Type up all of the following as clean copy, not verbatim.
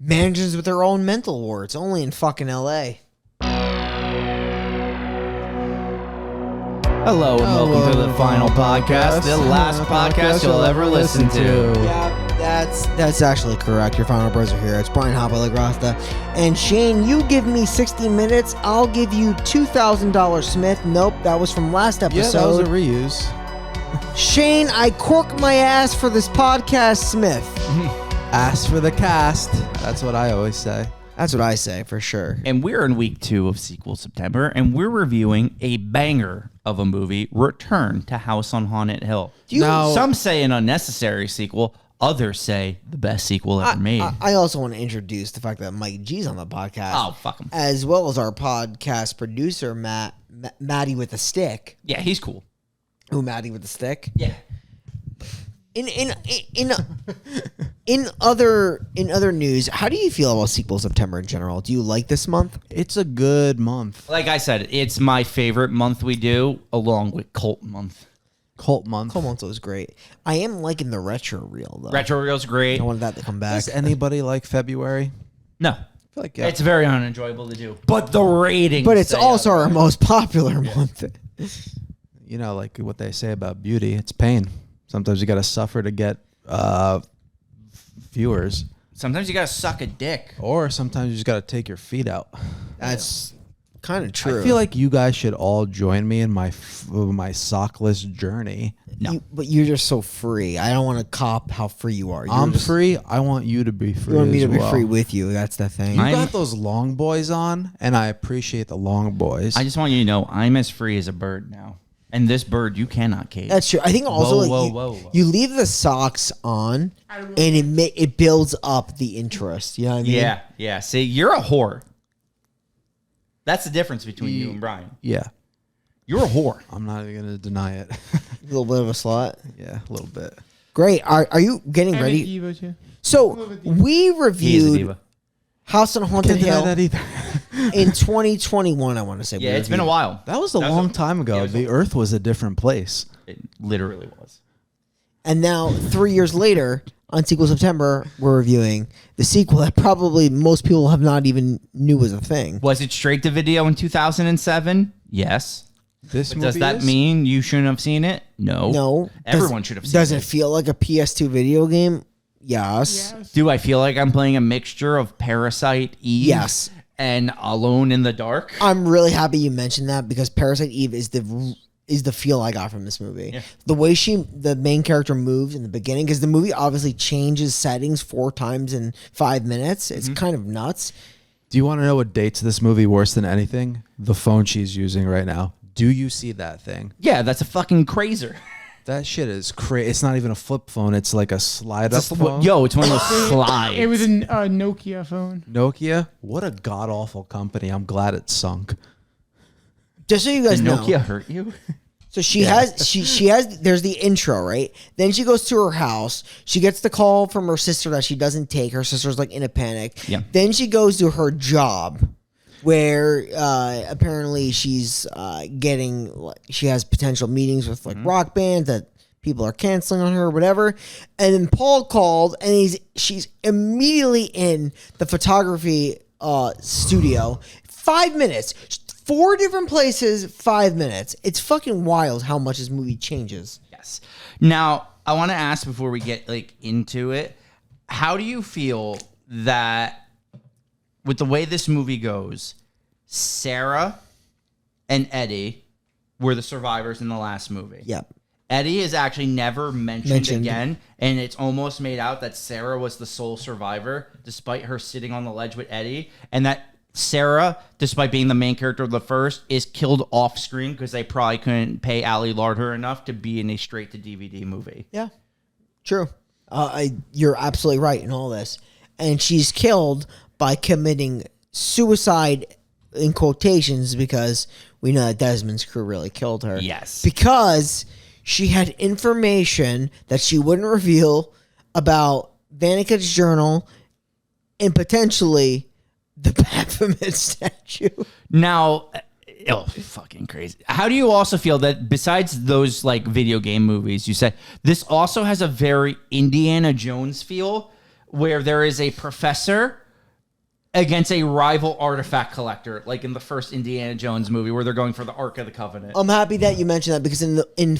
Managers with their own mental wards, only in fucking LA. Hello and welcome to the final podcast, the last podcast you'll ever listen to. Yeah, that's actually correct. Your final bros are here. It's Brian Hopper Rasta. And Shane, you give me 60 minutes, I'll give you $2,000 Smith. Nope, that was from last episode. Yeah, that was a reuse. Shane, I cork my ass for this podcast, Smith. Ask for the cast. That's what I always say. That's what I say, for sure. And we're in week 2 of Sequel September, and we're reviewing a banger of a movie, Return to House on Haunted Hill. Some say an unnecessary sequel. Others say the best sequel ever made. I also want to introduce the fact that Mike G's on the podcast. Oh, fuck him. As well as our podcast producer, Matty with a Stick. Yeah, he's cool. Who, Matty with the Stick? Yeah. In other news, how do you feel about Sequel September in general? Do you like this month? It's a good month. Like I said, it's my favorite month we do, along with Cult Month. Cult month. Cult month was great. I am liking the retro reel though. Retro Reel's great. I wanted that to come back. Does anybody like February? No. I feel like It's very unenjoyable to do. But the ratings. But it's also our most popular month. You know, like what they say about beauty, it's pain. Sometimes you got to suffer to get viewers. Sometimes you gotta suck a dick. Or sometimes you just got to take your feet out. That's kind of true. I feel like you guys should all join me in my sockless journey. No. But you're just so free. I don't want to cop how free you are. I'm free. I want you to be free. You want me to as be well. free with you. That's the thing. You got those long boys on, and I appreciate the long boys. I just want you to know I'm as free as a bird now. And this bird you cannot cage. That's true. I think also Whoa. you leave the socks on, and it builds up the interest. You know what I mean? Yeah. See, you're a whore. That's the difference between you and Brian. Yeah. You're a whore. I'm not even going to deny it. A little bit of a slut. Yeah, a little bit. Great. Are you getting ready? Diva too. So we He is a reviewed diva. House on Haunted Can't deny Hill that either. in 2021. I want to say. Yeah, it's been a while. That was a That was long a- time ago. yeah, it was The Earth was a different place. It literally was. And now 3 years later, on Sequel September, we're reviewing the sequel that probably most people have not even knew was a thing. Was it straight to video in 2007? Yes. This But does movie that is? mean you shouldn't have seen it? No. No, Everyone should have seen Does it. it feel like a PS2 video game? Yes. Do I feel like I'm playing a mixture of Parasite, Eve, Yes. and Alone in the Dark? I'm really happy you mentioned that because Parasite Eve is the feel I got from this movie. Yeah. The way the main character moves in the beginning, because the movie obviously changes settings 4 times in 5 minutes. It's kind of nuts. Do you want to know what dates this movie worse than anything? The phone she's using right now. Do you see that thing? Yeah, that's a fucking crazer. That shit is crazy. It's not even a flip phone. It's like a slide up It's phone. Yo, it's one of those slides. It was a Nokia phone. Nokia. What a god awful company. I'm glad it sunk. Just so you Did guys know. Nokia hurt you? So she has there's the intro, right? Then she goes to her house. She gets the call from her sister that she doesn't take. Her sister's like in a panic. Yeah. Then she goes to her job where apparently she has potential meetings with like rock bands that people are canceling on her or whatever. And then Paul called and she's immediately in the photography studio. 5 minutes. 4 different places, 5 minutes. It's fucking wild how much this movie changes. Yes. Now, I want to ask before we get into it, how do you feel that with the way this movie goes, Sarah and Eddie were the survivors in the last movie? Yep. Eddie is actually never mentioned again, and it's almost made out that Sarah was the sole survivor, despite her sitting on the ledge with Eddie, and that Sarah, despite being the main character of the first, is killed off screen because they probably couldn't pay Ali Larder enough to be in a straight-to-DVD movie. Yeah. True. You're absolutely right in all this. And she's killed by committing suicide in quotations because we know that Desmond's crew really killed her. Yes. Because she had information that she wouldn't reveal about Vanica's journal and potentially the Baphomet statue. Now, fucking crazy. How do you also feel that besides those like video game movies, you said this also has a very Indiana Jones feel where there is a professor against a rival artifact collector, like in the first Indiana Jones movie where they're going for the Ark of the Covenant. I'm happy that you mentioned that because in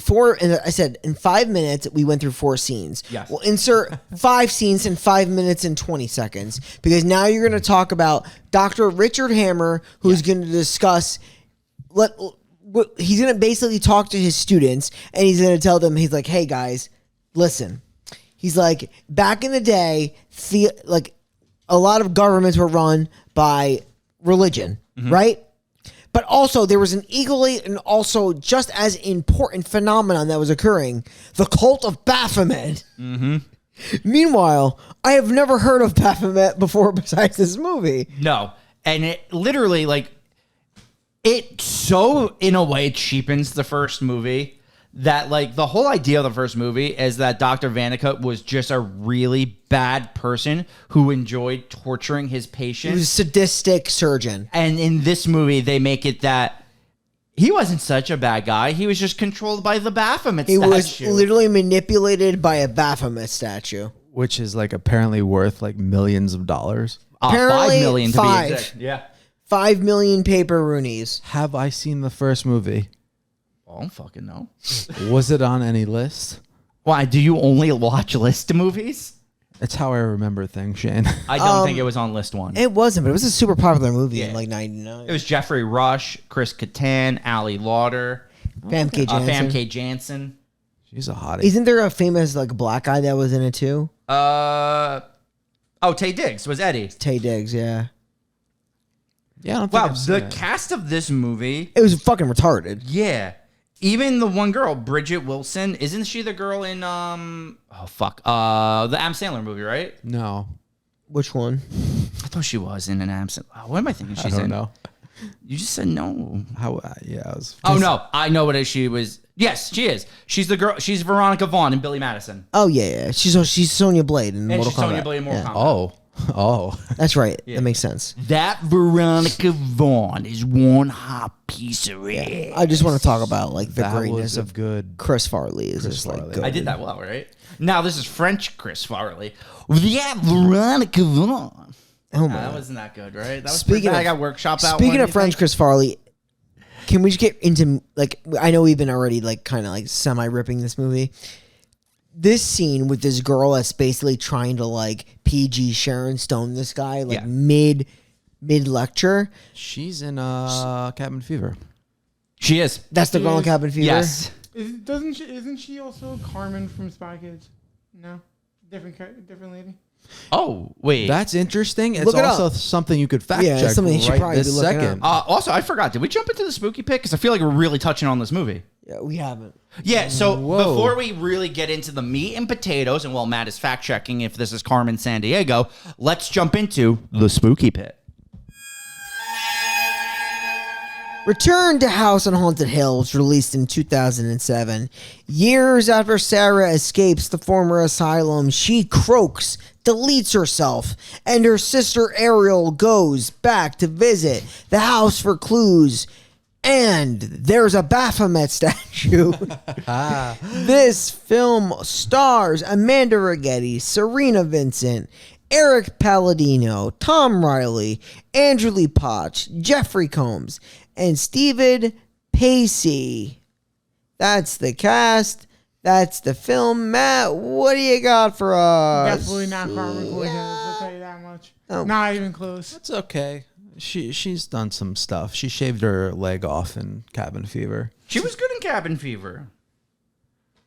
5 minutes we went through 4 scenes. Yes. We'll insert 5 scenes in 5 minutes and 20 seconds because now you're going to talk about Dr. Richard Hammer, who's going to discuss. He's going to basically talk to his students and he's going to tell them, he's like, hey guys, listen. He's like, back in the day, a lot of governments were run by religion, right? But also there was an equally and also just as important phenomenon that was occurring, the cult of Baphomet. Meanwhile, I have never heard of Baphomet before besides this movie. No. And it literally, like, it so, in a way, cheapens the first movie that, like, the whole idea of the first movie is that Dr. Vannicut was just a really bad person who enjoyed torturing his He patients. was a sadistic surgeon. And in this movie, they make it that he wasn't such a bad guy. He was just controlled by the Baphomet He statue. was literally manipulated by a Baphomet statue. Which is like apparently worth like millions of dollars. Apparently, 5 million to five. be exact. Yeah. 5 million paper roonies. Have I seen the first movie? I don't fucking know. Was it on any list? Why, do you only watch list movies? It's how I remember things, Shane. I don't think it was on list 1. It wasn't, but it was a super popular movie in Yeah. like 99. It was Jeffrey Rush, Chris Kattan, Ali Lauder, Famke Janssen. Famke Janssen. She's a hottie. Isn't there a famous like black guy that was in it too? Tay Diggs was Eddie. Tay Diggs, yeah. Yeah, I don't think Wow, I've seen the it. cast of this movie, It was fucking retarded. yeah. Even the one girl, Bridget Wilson, isn't she the girl in the Adam Sandler movie, right? No, Which one? I thought she was in an Adam Sandler. What am I thinking she's I don't in? know. You just said no. How? Yeah, I was. Oh no, I know what she was. Yes, she is. She's the girl. She's Veronica Vaughn in Billy Madison. Oh yeah. She's Sonya Blade in And Mortal she's Kombat. Sonya Blade in Mortal Yeah. Kombat. Oh. That's right. That makes sense. That Veronica Vaughn is one hot piece of ass. I just want to talk about like the That greatness was a of good. Chris Farley. Is Chris just like Farley. good. I did that well, right? Now this is French Chris Farley. That Veronica Vaughn. Oh my. That wasn't that good, right? That was Speaking pretty bad. of- I got workshop out. Speaking one, of you French think? Chris Farley, can we just get into like I know we've been already like kind of like semi ripping this movie. This scene with this girl that's basically trying to like PG Sharon Stone this guy like Yeah. mid lecture. She's in Cabin Fever. She is. That's the girl in Cabin Fever. Yes. Isn't she also Carmen from Spy Kids? No, different lady. Oh wait. That's interesting. It's Look it also up. something you could fact Yeah, it's check something you should right probably this be looking second. Also, I forgot. Did we jump into the spooky pick? Because I feel like we're really touching on this movie. Yeah, we haven't. Yeah, so Whoa. before we really get into the meat and potatoes, and while Matt is fact checking if this is Carmen San Diego, let's jump into the spooky pit. Return to House on Haunted Hill was released in 2007. Years after Sarah escapes the former asylum, she croaks, deletes herself, and her sister Ariel goes back to visit the house for clues. And there's a Baphomet statue. This film stars Amanda Rigetti, Serena Vincent, Eric Palladino, Tom Riley, Andrew Lee Potch, Jeffrey Combs, and Stephen Pacey. That's the cast. That's the film. Matt, what do you got for us? Definitely not Carmen Cortez. I'll tell you that much. Oh. Not even close. It's okay. She's done some stuff. She shaved her leg off in Cabin Fever. She was good in Cabin Fever.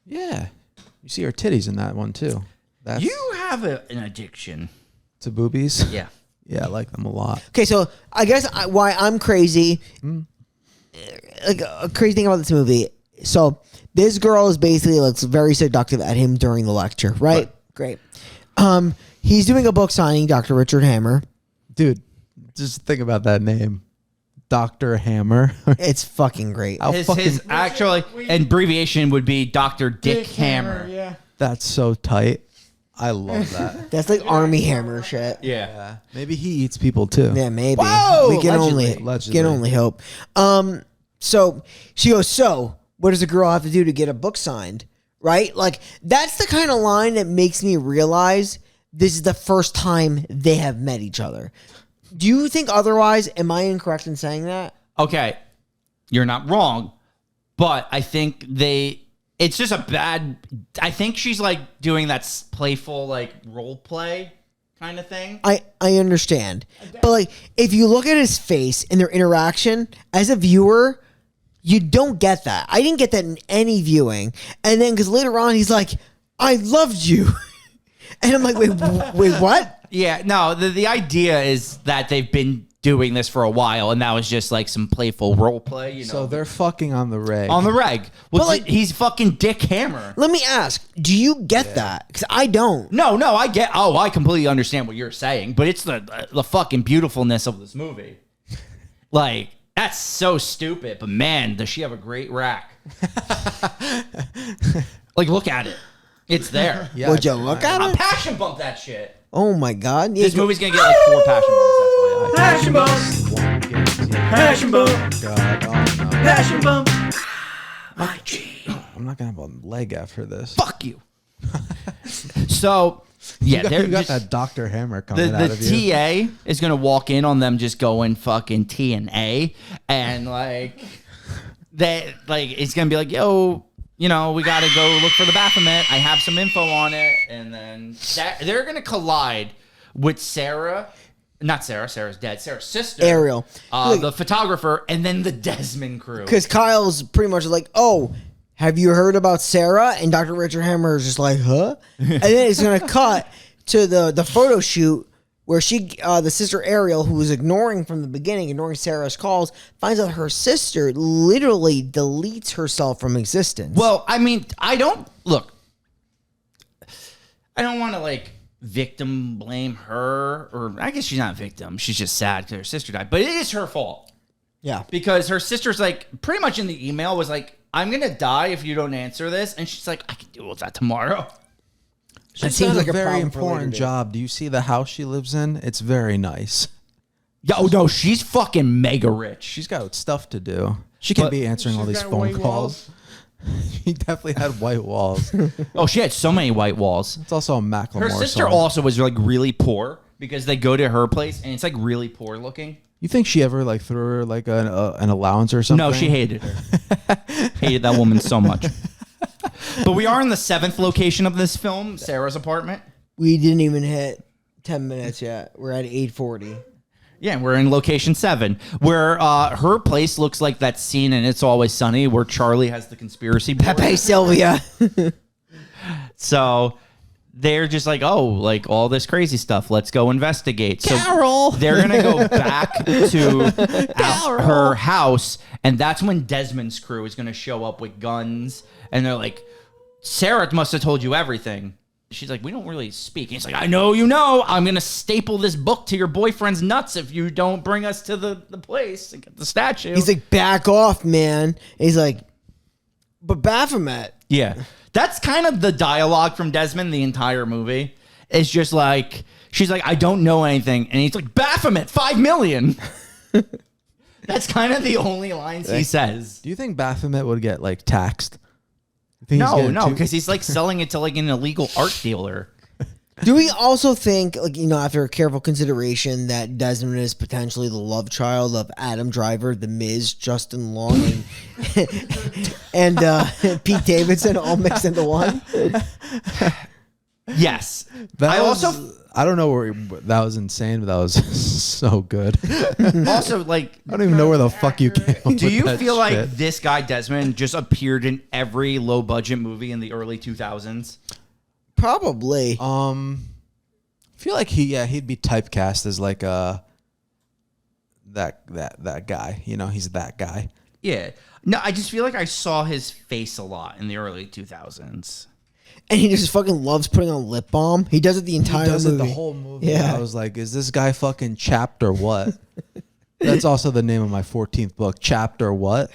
Yeah, you see her titties in that one too. That's You have an addiction. to boobies. Yeah. Yeah, I like them a lot. Okay, so I guess why I'm crazy, like a crazy thing about this movie. So this girl is basically looks very seductive at him during the lecture, right? Great. He's doing a book signing, Dr. Richard Hammer. Dude, just think about that name, Dr. Hammer. It's fucking great. How His fucking actually abbreviation would be Dr. Dick Hammer. Yeah. that's so tight. I love that. That's like Army Hammer shit. Yeah. Maybe he eats people too. Yeah, maybe. Whoa! We can Allegedly. only hope. So she goes, so what does a girl have to do to get a book signed? Right? Like that's the kind of line that makes me realize this is the first time they have met each other. Do you think otherwise? Am I incorrect in saying that? Okay, you're not wrong, but I think it's just a bad. I think she's like doing that playful like role play kind of thing. I understand, but like if you look at his face and their interaction as a viewer, you don't get that. I didn't get that in any viewing, and then because later on he's like, "I loved you," and I'm like, "Wait, what?" Yeah, no. The idea is that they've been doing this for a while, and that was just like some playful role play. You know, So they're fucking on the reg. on the reg. Well, But, like- he's fucking Dick Hammer. Let me ask: do you get that? Because I don't. No, I get. Oh, I completely understand what you're saying, but it's the fucking beautifulness of this movie. Like that's so stupid, but man, does she have a great rack? Like, look at it. It's there. Yeah, Would you look at I it? passion bump that shit. Oh my god! Yeah, This movie's gonna get like 4 passion bumps. FYI. Passion bump. God, oh no. Passion bump. My G. I'm not gonna have a leg after this. Fuck you. So yeah, You they're got just, that Dr. Hammer coming out the of you. TA is gonna walk in on them just going fucking T and A, and like they like it's gonna be like, yo, you know, we gotta go look for the Baphomet. I have some info on it, and then they're gonna collide with Sarah. Not Sarah. Sarah's dead. Sarah's sister, Ariel. the photographer, and then the Desmond crew. Because Kyle's pretty much like, "Oh, have you heard about Sarah?" And Dr. Richard Hammer is just like, "Huh?" And then it's gonna cut to the photo shoot where the sister Ariel, who was ignoring from the beginning, ignoring Sarah's calls, finds out her sister literally deletes herself from existence. Well, I mean, I don't want to like victim blame her, or I guess she's not a victim. She's just sad because her sister died, but it is her fault yeah, because her sister's like pretty much in the email was like, "I'm gonna die if you don't answer this," and she's like, "I can deal with that tomorrow." it She's seems got like a very problem for later important date. job. Do you see the house she lives in? It's very nice. Yo, no, she's fucking mega rich. She's got stuff to do. She can But- be answering all She's these got phone white calls. walls. He definitely had white walls. Oh, she had so many white walls. It's also a Macklemore Her sister song. also was like really poor because they go to her place and it's like really poor looking. You think she ever like threw her like an allowance or something? No, she hated her. Hated that woman so much. But we are in the 7th location of this film, Sarah's apartment. We didn't even hit 10 minutes yet. We're at 8:40. Yeah, we're in location 7, where her place looks like that scene in It's Always Sunny where Charlie has the conspiracy board. Pepe Sylvia. So they're just like, oh, like all this crazy stuff. Let's go investigate. Carol! So they're gonna go back to her house, and that's when Desmond's crew is gonna show up with guns, and they're like, Sarah must have told you everything. She's like, we don't really speak. And he's like, I know you know. I'm gonna staple this book to your boyfriend's nuts if you don't bring us to the place and get the statue. He's like, "Back off, man." And he's like, "But Baphomet." Yeah. That's kind of the dialogue from Desmond the entire movie. It's just like, she's like, I don't know anything. And he's like, Baphomet, 5 million. That's kind of the only lines he says. Do you think Baphomet would get like taxed? You think he's No, getting no, too- because he's like selling it to like an illegal art dealer. Do we also think, like, you know, after careful consideration, that Desmond is potentially the love child of Adam Driver, The Miz, Justin Long, and Pete Davidson all mixed into one? Yes. That I was- also I don't know where that was insane, but that was so good. also like, I don't even know where the fuck you came. up do with you that feel like shit. this guy Desmond just appeared in every low budget movie in the early 2000s? Probably. I feel like he'd be typecast as like that guy. You know, he's that guy. Yeah. No, I just feel like I saw his face a lot in the early 2000s. And he just fucking loves putting on lip balm. He does it the entire He does movie. it the whole movie. Yeah. I was like, is this guy fucking chapped or what? That's also the name of my 14th book, Chapped or What?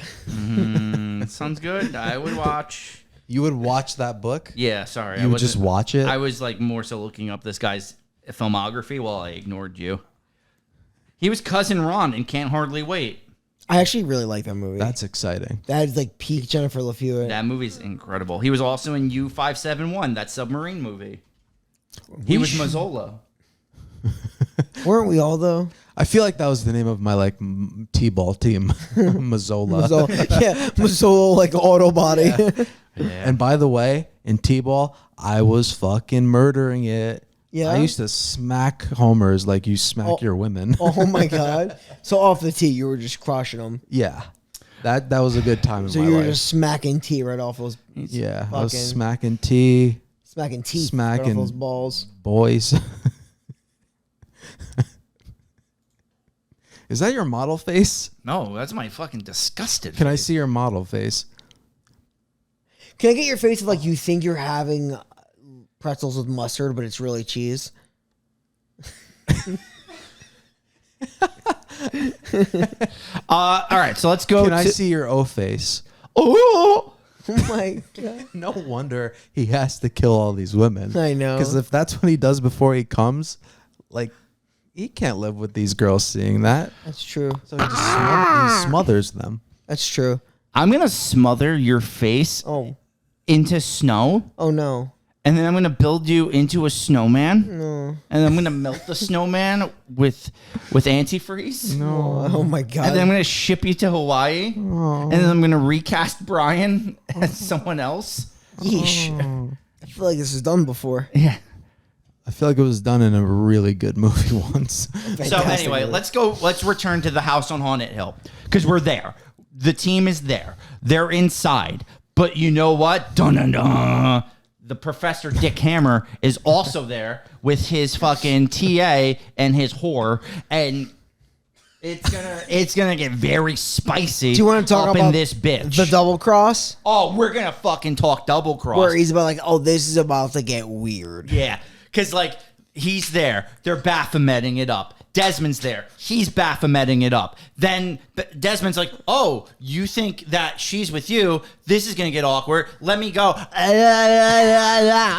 Sounds good. I would watch. You would watch that book? Yeah, sorry. You would just watch it? I was like more so looking up this guy's filmography while I ignored you. He was Cousin Ron in Can't Hardly Wait. I actually really like that movie. That's exciting. That is like peak Jennifer Love Hewitt. That movie's incredible. He was also in U-571, that submarine movie. He was Mazzola. Weren't we all, though? I feel like that was the name of my like T-ball team, Mazzola. So, yeah, Mazzola like auto body. And by the way, in T-ball, I was fucking murdering it. Yeah? I used to smack homers like you smack your women. Oh my god! So off the tee, you were just crushing them. Yeah, that was a good time in So my you were life. just smacking tee right off those. Yeah, I was fucking- smacking T Smacking teeth. Smacking- Right off those balls. boys. Is that your model face? No, that's my fucking disgusted. Can I face. see your model face? Can I get your face of like you think you're having pretzels with mustard, but it's really cheese? All right, so let's go. Can I to, see your O face? Oh, Oh my god! No wonder he has to kill all these women. I know. Because if that's what he does before he comes, like, he can't live with these girls seeing that. That's true. So he just he smothers them. That's true. I'm gonna smother your face Oh, into snow, oh no. and then I'm gonna build you into a snowman, and I'm gonna melt the snowman with antifreeze. Oh my god. And then I'm gonna ship you to Hawaii, and then I'm gonna recast Brian as someone else. Yeesh. I feel like this is done before. Yeah. I feel like it was done in a really good movie once. So Fantastic anyway, movie. let's return to the house on Haunted Hill because we're there. The team is there. They're inside. But you know what? Dun-dun-dun. The Professor Dick Hammer is also there with his fucking TA and his whore, and it's gonna get very spicy. Do you want to talk up about in this bitch? the double cross? Oh, we're gonna fucking talk double cross. Where he's about like, oh, this is about to get weird. Yeah, because like he's there, they're Baphometing it up. Desmond's there, he's Baphometing it up. Then Desmond's like, "Oh, you think that she's with you? This is gonna get awkward. Let me go."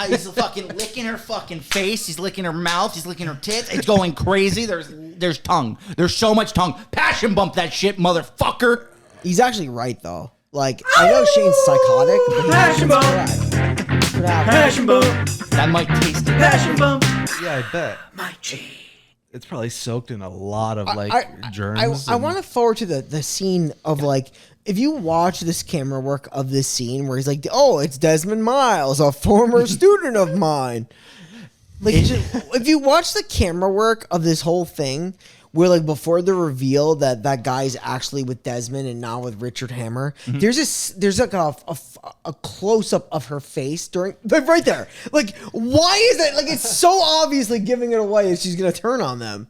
He's fucking licking her fucking face. He's licking her mouth. He's licking her tits. It's going crazy. There's tongue. There's so much tongue. Passion bump that shit, motherfucker. He's actually right though. Like I know Shane's psychotic, but he's Passion bump. correct. What happened? Passion bump. That might taste it. Passion bump. Yeah, I bet. My G. It's probably soaked in a lot of like I germs. want to forward to the scene of like if you watch this camera work of this scene where he's like, oh, it's Desmond Miles, a former student of mine. Like if you watch the camera work of this whole thing, where like before the reveal that guy's actually with Desmond and not with Richard Hammer, there's like a close up of her face during like right there. Like why is it like it's so obviously giving it away if she's gonna turn on them.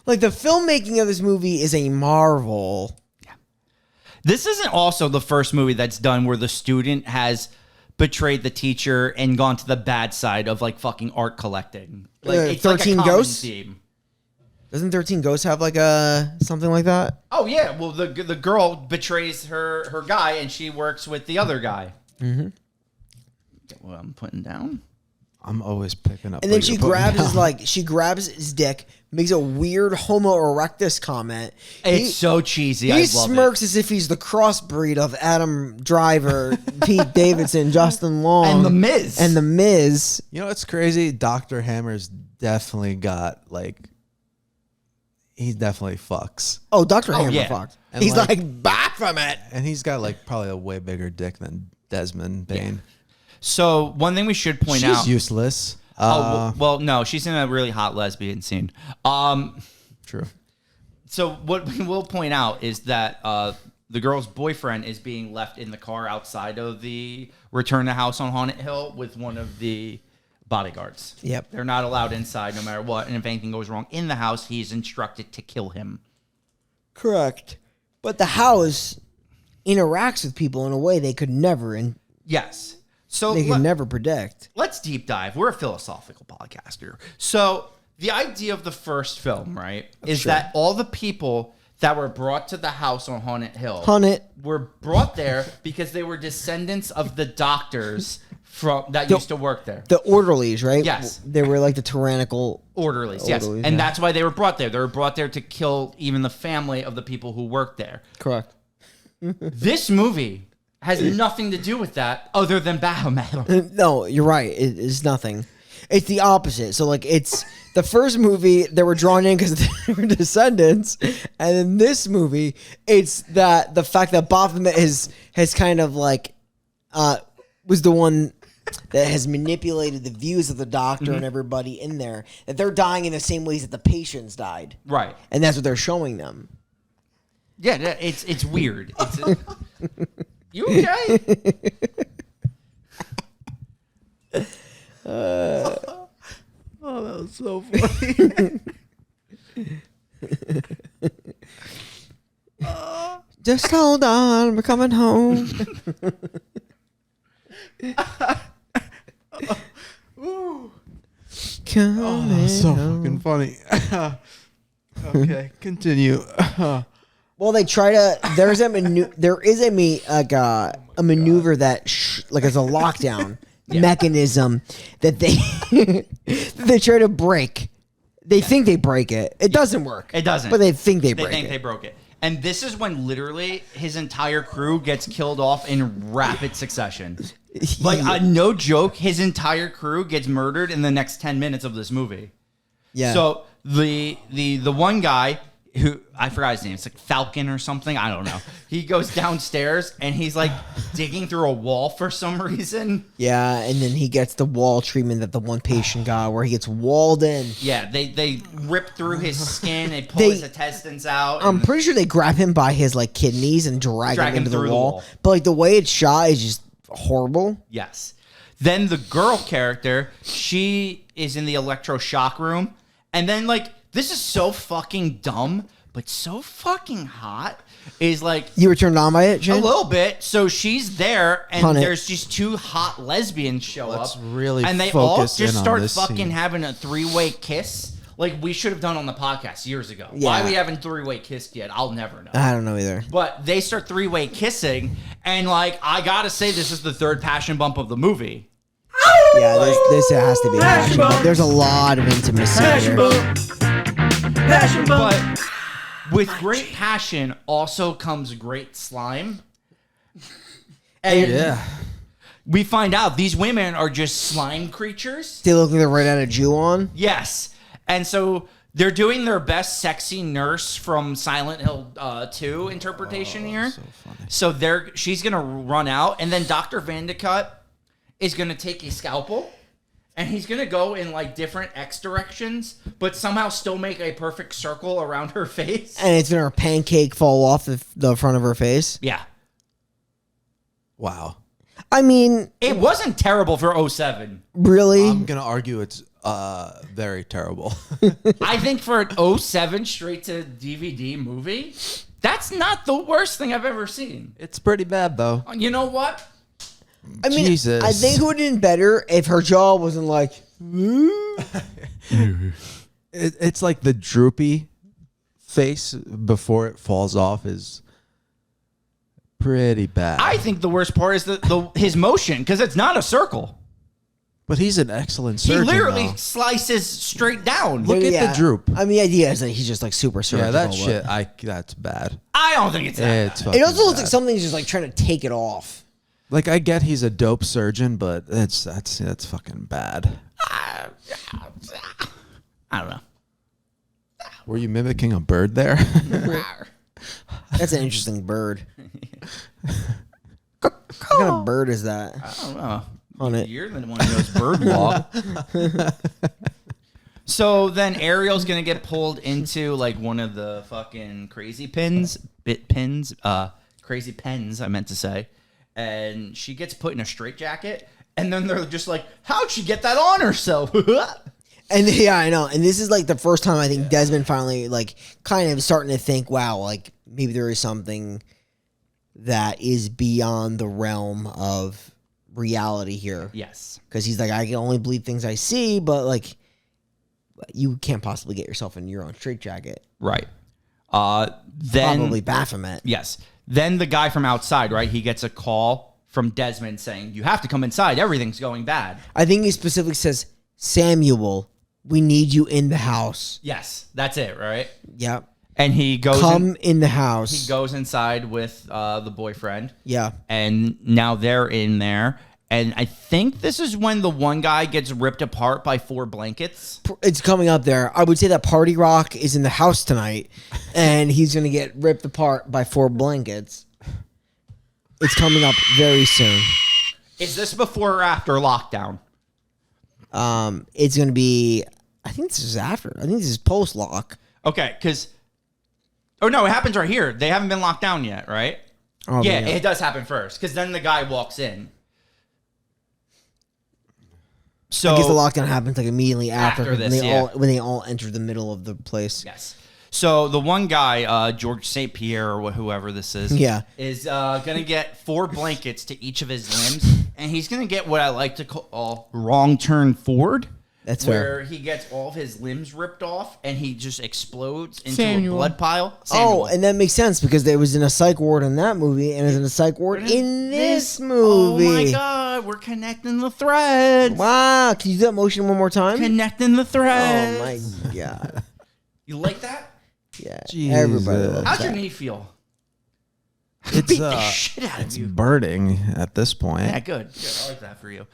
Like the filmmaking of this movie is a marvel. This isn't also the first movie that's done where the student has betrayed the teacher and gone to the bad side of like fucking art collecting. Like it's 13 like a common Ghosts? theme. Doesn't 13 Ghosts have like a something like that? Oh yeah, well the girl betrays her guy and she works with the other guy. Mm-hmm. What I'm putting down. I'm always picking up. And then what she you're putting down. she grabs his dick, makes a weird Homo erectus comment. It's so cheesy. I He love smirks as if he's the crossbreed of Adam Driver, Pete Davidson, Justin Long, And The Miz. And The Miz. You know what's crazy? Dr. Hammer's definitely got like. He definitely fucks, Oh, Dr. Hammer yeah. fucked. And He's like- like, Baphomet. and he's got like probably a way bigger dick than Desmond Bain. it. So one thing we should point She's out. useless. Well, no, she's in a really hot lesbian scene. True. So what we will point out is that the girl's boyfriend is being left in the car outside of the Return to House on Haunted Hill with one of the bodyguards. Yep. They're not allowed inside no matter what. And if anything goes wrong in the house, he's instructed to kill him. Correct. But the house interacts with people in a way they could never and Yes. So they could never predict. let's deep dive. We're a philosophical podcast here. So the idea of the first film, right, is that all the people that were brought to the house on Haunted Hill Hunt it. were brought there because they were descendants of the doctors that used to work there. The orderlies, right? Yes. They were like the tyrannical. Orderlies, yes. Orderlies, And yeah. that's why they were brought there. They were brought there to kill even the family of the people who worked there. Correct. This movie has nothing to do with that other than Baphomet. No, you're right. It is nothing. It's the opposite. So like it's the first movie they were drawn in because they were descendants, and in this movie, it's that the fact that Baphomet has kind of like was the one that has manipulated the views of the doctor and everybody in there, that they're dying in the same ways that the patients died. Right. And that's what they're showing them. Yeah, it's weird. You okay? Oh, that was so funny. Just hold on, we're coming home. Coming So home. fucking funny. Okay, continue. Well, they try to. There's a there is a maneuver that like as a lockdown mechanism that they try to break. They think they break it. It doesn't work. It doesn't. But they think they break They think it. they broke it. And this is when literally his entire crew gets killed off in rapid succession. Like, no joke, his entire crew gets murdered in the next 10 minutes of this movie. Yeah. So the one guy who I forgot his name, it's like Falcon or something, I don't know. He goes downstairs and he's like digging through a wall for some reason. Yeah, and then he gets the wall treatment that the one patient got, where he gets walled in. Yeah, they rip through his skin, they pull his intestines out. I'm and- pretty sure they grab him by his like kidneys and drag him into the through the wall. wall. But like the way it's shot is just horrible. Yes. Then the girl character, she is in the electroshock room. And then, like, this is so fucking dumb, but so fucking hot, is like You were turned on by it, a Jen? little bit. So she's there, and Pun it. there's just two hot lesbians show Let's up. really and they all focus just in on start this fucking scene. having a three-way kiss. Like we should have done on the podcast years ago. Yeah. Why we haven't three-way kissed yet, I'll never know. I don't know either. But they start three-way kissing, and like I gotta say, this is the third passion bump of the movie. Yeah, this has to be a passion bump. There's a lot of intimacy Passion here. bump. Passion bump. But with great passion also comes great slime. And Yeah. we find out these women are just slime creatures. They look like they're right out of Ju-on. Yes. And so they're doing their best sexy nurse from Silent Hill 2 interpretation here. so funny. So she's going to run out, and then Dr. Vandecut is going to take a scalpel, and he's going to go in like different X directions, but somehow still make a perfect circle around her face. And it's gonna pancake fall off the front of her face. Yeah. Wow. I mean, It wasn't terrible for 07. really? I'm gonna argue it's very terrible. I think for an 07 straight to DVD movie, that's not the worst thing I've ever seen. It's pretty bad though. You know what? I mean, Jesus. I think it would have been better if her jaw wasn't like. It's like the droopy face before it falls off is pretty bad. I think the worst part is his motion, because it's not a circle. But he's an excellent He surgeon. literally though. slices straight down. Look at the droop. I mean, the idea is that he's just like super surgical. Yeah, that but- shit. That's bad. I don't think it's that. It's bad. It fucking also looks bad. like something's just like trying to take it off. Like I get he's a dope surgeon, but that's fucking bad. I don't know. Were you mimicking a bird there? That's an interesting bird. What kind of bird is that? I don't know. On it. You're the one who knows bird law. So then Ariel's gonna get pulled into like one of the fucking crazy pens, crazy pens, I meant to say. And she gets put in a straitjacket, and then they're just like, how'd she get that on herself? And yeah, I know. And this is like the first time I think Desmond finally like kind of starting to think, wow, like maybe there is something that is beyond the realm of reality here. Yes. Because he's like, I can only believe things I see, but like you can't possibly get yourself in your own straitjacket. Right. Then Probably Baphomet. yes. Then the guy from outside, right? He gets a call from Desmond saying, you have to come inside. Everything's going bad. I think he specifically says, Samuel, we need you in the house. Yes, that's it, right? Yeah. And he goes Come in the house. he goes inside with the boyfriend, Yeah. and now they're in there, And I think this is when the one guy gets ripped apart by 4 blankets. It's coming up there. I would say that Party Rock is in the house tonight, and he's going to get ripped apart by 4 blankets. It's coming up very soon. Is this before or after lockdown? It's going to be, I think this is after. I think this is post-lock. Okay, because... Oh, no, it happens right here. They haven't been locked down yet, right? Oh, yeah, man. it does happen first, because then the guy walks in. So I guess the lockdown happens like immediately after After this, when they all enter the middle of the place. Yes. So the one guy, George St. Pierre or whoever this is, Yeah. is going to get 4 blankets to each of his limbs, and he's going to get what I like to call wrong turn forward. That's where fair. he gets all of his limbs ripped off, and he just explodes into Samuel. a blood pile. Oh, and that makes sense because there was in a psych ward in that movie, and it's in a psych ward in this movie. Oh my God, we're connecting the threads. Wow! Can you do that motion one more time? Connecting the Oh threads. my god! You like that? Yeah, Jesus. everybody loves How's your that. knee feel? It's Beat the shit out of it's you. burning at this point. Yeah, good. I like that for you.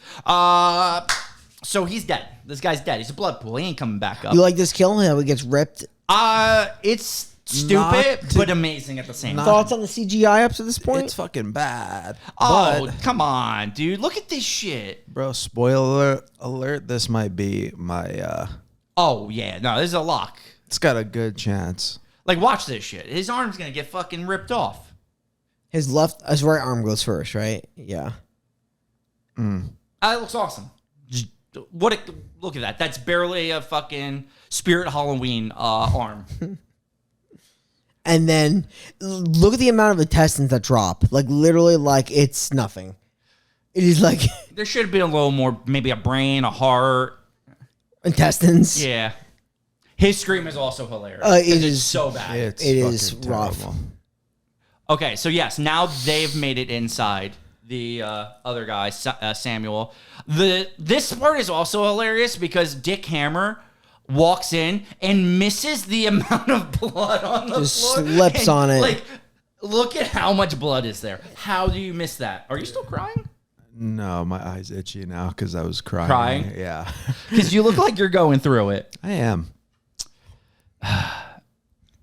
So he's dead. This guy's dead. He's a blood pool. He ain't coming back up. You like this kill? How he gets ripped? It's stupid, Not to- but amazing at the same time. Thoughts on the CGI up to this point? It's fucking bad. Oh, But, come on, dude. Look at this shit. bro, spoiler alert, this might be my Oh, yeah. No, this is a lock. it's got a good chance. Like, watch this shit. His arm's going to get fucking ripped off. His right arm goes first, right? Yeah. That looks awesome. Look at that. That's barely a fucking Spirit Halloween arm. And then look at the amount of intestines that drop. Like literally, like it's nothing. It is like There should have been a little more, maybe a brain, a heart. intestines. Yeah. His scream is also hilarious. It 'cause it's is- so bad. It's It is fucking rough. terrible. Okay, so yes, now they've made it inside. The other guy, Samuel. This part is also hilarious because Dick Hammer walks in and misses the amount of blood on the Just floor. slips And, on it. Like, look at how much blood is there. How do you miss that? Are you still crying? No, my eye's itchy now because I was crying. Crying? Yeah. Because you look like you're going through it. I am.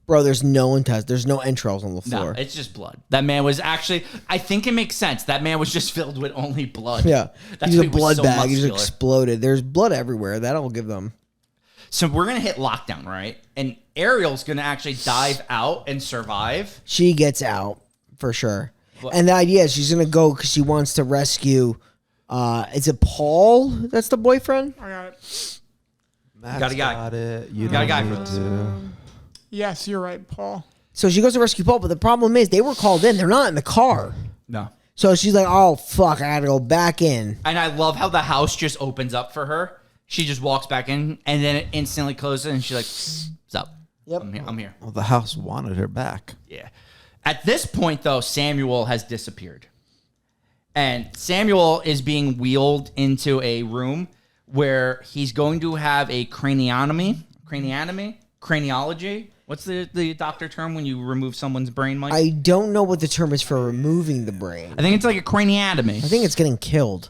Bro, there's no intestines. There's no entrails on the No, floor. it's just blood. That man was actually, I think it makes sense. That man was just filled with only blood. Yeah. That's He's why a he was blood so bag. He just muscular. exploded. There's blood everywhere. That'll give them. So we're going to hit lockdown, right? And Ariel's going to actually dive out and survive. She gets out for sure. What? And the idea is she's gonna go because she wants to rescue. Is it Paul? That's the boyfriend. I got it. Matt's Got a guy. got it. You Got a don't guy need for this. to. Yes, you're right, Paul. So she goes to rescue Paul, but the problem is they were called in. They're not in the car. No. So she's like, "Oh fuck, I gotta go back in." And I love how the house just opens up for her. She just walks back in and then it instantly closes and she's like, "What's up? Yep. I'm here. Well, the house wanted her back. Yeah. At this point, though, Samuel has disappeared. And Samuel is being wheeled into a room where he's going to have a craniology. What's the doctor term when you remove someone's brain, Mike? I don't know what the term is for removing the brain. I think it's like a craniotomy. I think it's getting killed.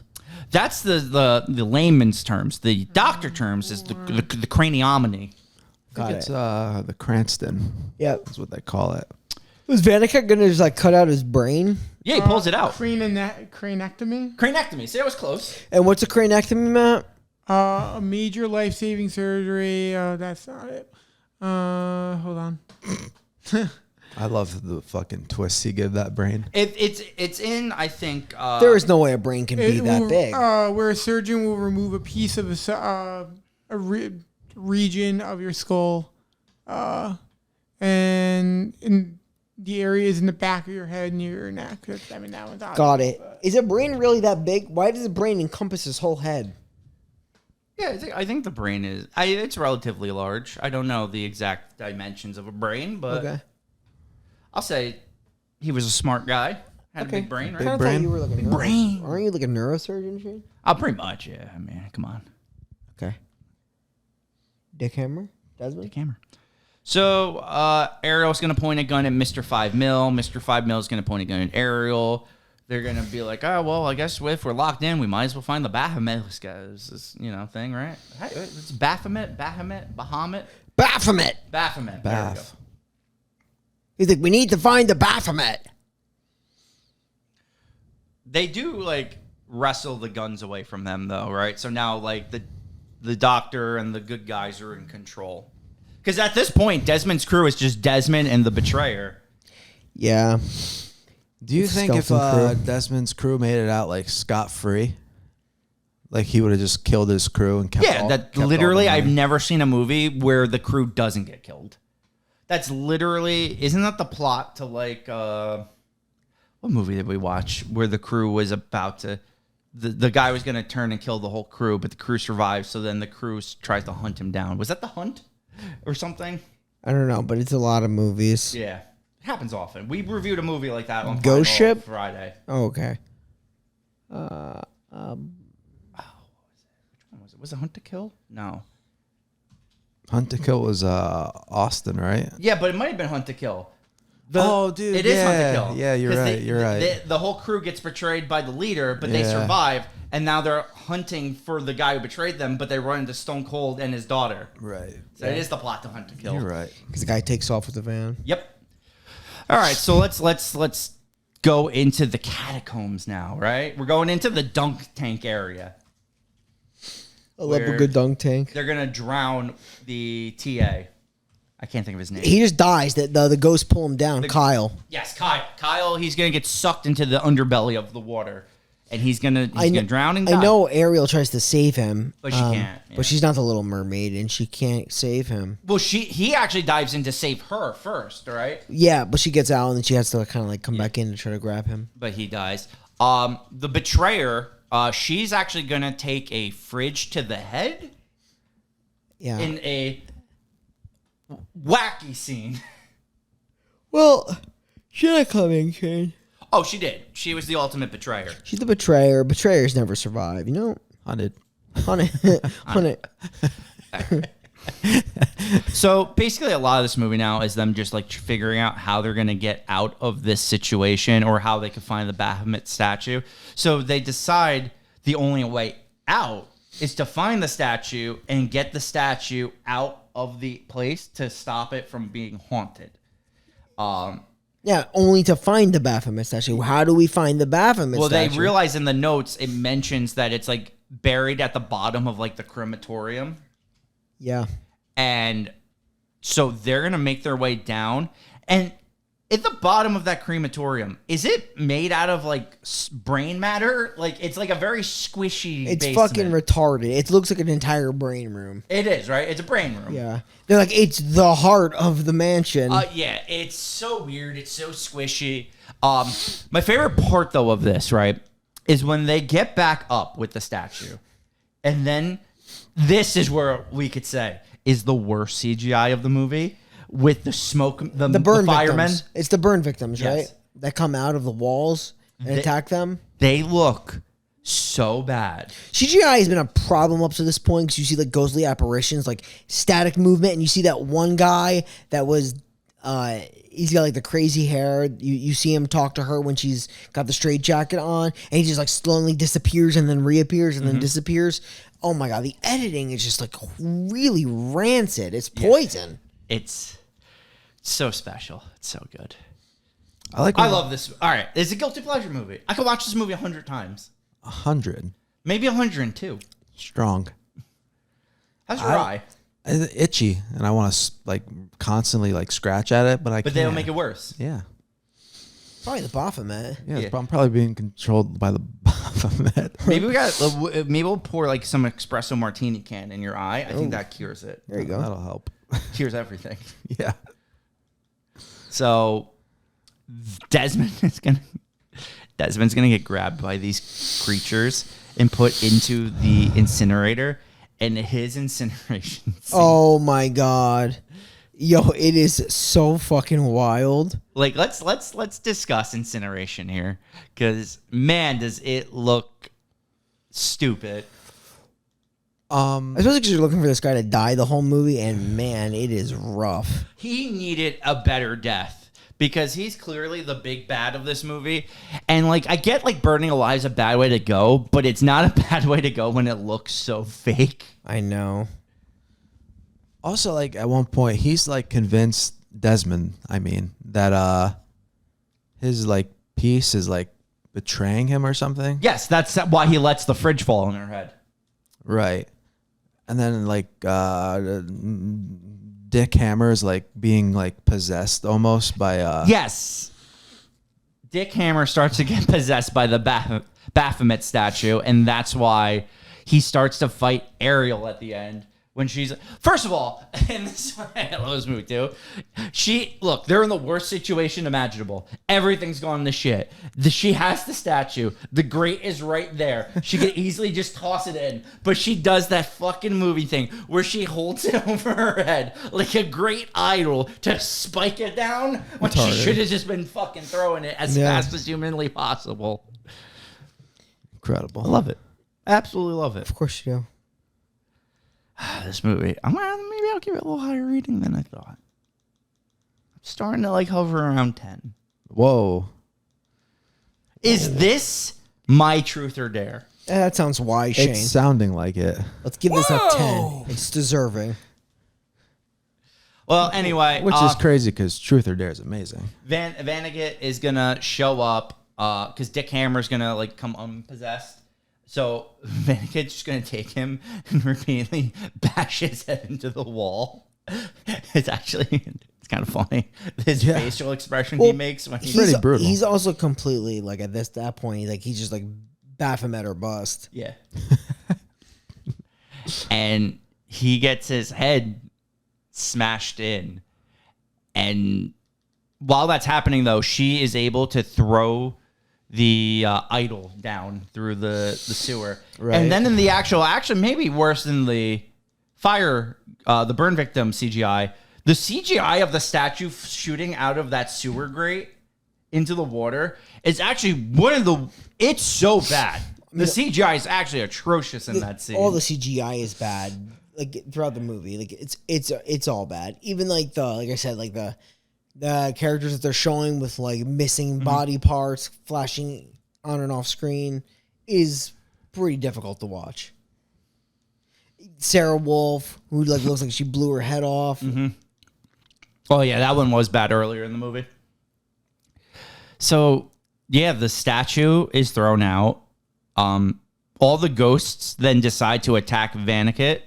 That's the layman's terms. The doctor terms is the craniotomy. I Got think it's it. the Cranston. Yep. That's what they call it. Was Vanica gonna just like cut out his brain? Yeah, he pulls it out. Cranectomy. Cranectomy. See, I was close. And what's a cranectomy, Matt? A major life-saving surgery. That's not it. Hold on. I love the fucking twists you give that brain. It's in, I think. There is no way a brain can be that will, big. Where a surgeon will remove a piece of region of your skull, and in the areas in the back of your head near your neck. That one's obvious. Got it. Is a brain really that big? Why does the brain encompass his whole head? Yeah, I think the brain is. It's relatively large. I don't know the exact dimensions of a brain, but Okay. I'll say he was a smart guy. Had Okay. a big brain, right? Big I thought brain? you were like a brain. Aren't you like a neurosurgeon, Shane? Oh, pretty much. Yeah, I mean, come on, Okay. Dick Hammer? Desmond? camera. So Ariel's gonna point a gun at Mr. 5 Mil. Mr. 5 Mil is gonna point a gun at Ariel. they're gonna be like, oh well, I guess if we're locked in, we might as well find the Baphomet thing, right? Hey, it's Baphomet. Baphomet. There we go. He's like, we need to find the Baphomet. They do like wrestle the guns away from them though, right? So now like the doctor and the good guys are in control. Because at this point, Desmond's crew is just Desmond and the betrayer. Yeah. Do you think if Skeleton crew. Desmond's crew made it out like scot-free, like he would have just killed his crew and kept Yeah, kept literally, all the I've money? never seen a movie where the crew doesn't get killed. That's literally, isn't that the plot to like, what movie did we watch where the crew was about to, the guy was going to turn and kill the whole crew, but the crew survives, so then the crew tries to hunt him down. Was that The Hunt or something? I don't know, but it's a lot of movies. Yeah. It happens often. We reviewed a movie like that on Ghost Final Ship? Friday. Oh, okay. What was it? Was it Hunt to Kill? No. Hunt to Kill was Austin, right? Yeah, but it might have been Hunt to Kill. Dude, It is Hunt yeah, to Kill. yeah, you're 'Cause right, you're right. The whole crew gets betrayed by the leader, but they Yeah. survive, and now they're hunting for the guy who betrayed them, but they run into Stone Cold and his daughter. Right. So it is the plot to Hunt to Kill. You're right. Because the guy takes off with the van. Yep. All right, so let's go into the catacombs now, right? We're going into the dunk tank area. I love a Where- good dunk tank. They're gonna drown the TA. I can't think of his name. He just dies. The ghosts pull him down. Kyle. Yes, Kyle. Kyle, he's gonna get sucked into the underbelly of the water, and he's gonna drown and die. I know Ariel tries to save him, But she can't, yeah. But she's not the Little Mermaid, and she can't save him. Well, he actually dives in to save her first, right? Yeah, but she gets out, and then she has to kind of like come back in to try to grab him. But he dies. The betrayer, she's actually gonna take a fridge to the head Yeah. in a wacky scene. Well, she had a coming, Shane. Oh, she did. She was the ultimate betrayer. She's the betrayer. Betrayers never survive, you know? Hunted. On it. So basically, a lot of this movie now is them just like figuring out how they're going to get out of this situation or how they can find the Baphomet statue. So they decide the only way out is to find the statue and get the statue out of the place to stop it from being haunted. Yeah, only to find the Baphomet statue. How do we find the Baphomet Well, statue? they realize in the notes it mentions that it's like buried at the bottom of like the crematorium. Yeah. And so they're going to make their way down. And at the bottom of that crematorium, is it made out of like brain matter? Like it's like a very squishy It's basement. fucking retarded. It looks like an entire brain room. It is, right? It's a brain room. Yeah. They're like, it's the heart of the mansion. Yeah, it's so weird. It's so squishy. My favorite part, though, of this, right, is when they get back up with the statue. And then this is where we could say is the worst CGI of the movie with the smoke, the burn firemen. victims. It's the burn victims, Yes. right? That come out of the walls and attack them. They look so bad. CGI has been a problem up to this point because you see like ghostly apparitions, like static movement, and you see that one guy that was, he's got like the crazy hair. You see him talk to her when she's got the straight jacket on, and he just like slowly disappears and then reappears and then disappears. Oh my god, the editing is just like really rancid. It's poison. It's so special. It's so good. I like. I love this. All right, it's a guilty pleasure movie. I could watch this movie 100 times, 100 maybe 102. strong. How's your eye? It's itchy, and I want to like constantly like scratch at it, but I. But they don't make it worse. Yeah. Probably the Baphomet. Yeah, Yeah. I'm probably being controlled by the Baphomet. Maybe maybe we'll pour like some espresso martini can in your eye. I think that cures it. There you go. That'll help. Cures everything. Yeah. So Desmond's gonna get grabbed by these creatures and put into the incinerator, and his incineration scene, Oh my god. Yo, it is so fucking wild. like let's discuss incineration here, because man, does it look stupid. Especially because you're looking for this guy to die the whole movie, and man, it is rough. He needed a better death because he's clearly the big bad of this movie. And like, I get like burning alive is a bad way to go, but it's not a bad way to go when it looks so fake. I know. Also, like at one point, he's like convinced Desmond, that his like piece is like betraying him or something. Yes, that's why he lets the fridge fall on her head. Right. And then like Dick Hammer's like being like possessed almost by Yes. Dick Hammer starts to get possessed by the Baphomet statue, and that's why he starts to fight Ariel at the end. When she's, first of all, and this is why I love this movie too. They're in the worst situation imaginable. Everything's gone to shit. She has the statue. The grate is right there. She could easily just toss it in, but she does that fucking movie thing where she holds it over her head like a great idol to spike it down when she should have just been fucking throwing it as fast as humanly possible. incredible. I love it. Absolutely love it. Of course you do. This movie, maybe I'll give it a little higher rating than I thought. I'm starting to like hover around 10. Whoa. Is this my truth or dare? That sounds wise, Shane. It's sounding like it. Let's give this a 10. It's deserving. Well, anyway, Which is crazy because Truth or Dare is amazing. Vannegut is gonna show up because Dick Hammer's gonna like come unpossessed. So Vannegut's just gonna take him and repeatedly bash his head into the wall. It's kind of funny. His facial expression he makes when he's pretty brutal. He's also completely like at that point, like he's just like Baphomet or bust. yeah. And he gets his head smashed in. And while that's happening, though, she is able to throw the idol down through the sewer. Right. And then in the actual action, maybe worse than the fire, the burn victim CGI, the CGI of the statue shooting out of that sewer grate into the water is actually it's so bad. The CGI is actually atrocious in that scene. All the CGI is bad, like throughout the movie. Like it's all bad. Even like I said, like the characters that they're showing with like missing body parts flashing on and off screen is pretty difficult to watch. Sarah Wolf, who like looks like she blew her head off. Oh yeah, that one was bad earlier in the movie. So yeah, the statue is thrown out. All the ghosts then decide to attack Vannegut,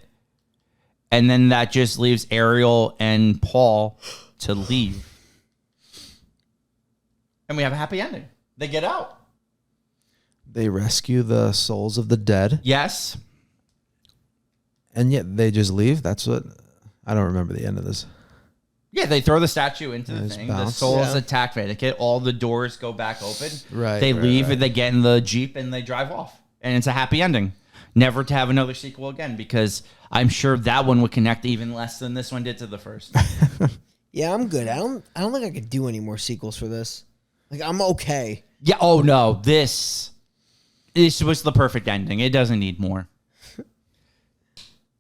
and then that just leaves Ariel and Paul to leave. And we have a happy ending. They get out. They rescue the souls of the dead, Yes. and yet they just leave. That's what I don't remember the end of this. Yeah, they throw the statue into the Nice thing. The bounce. souls Yeah. attack Vannegut. All the doors go back open. Right, They right, leave, right. and they get in the Jeep, and they drive off. And it's a happy ending. Never to have another sequel again, because I'm sure that one would connect even less than this one did to the first. Yeah, I'm good. I don't think I could do any more sequels for this. Like I'm okay. Yeah. Oh no. This was the perfect ending. It doesn't need more.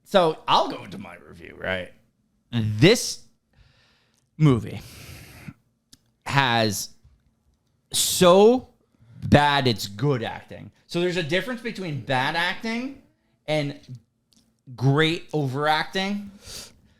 So I'll go into my review. Right. This movie has so bad it's good acting. So there's a difference between bad acting and great overacting.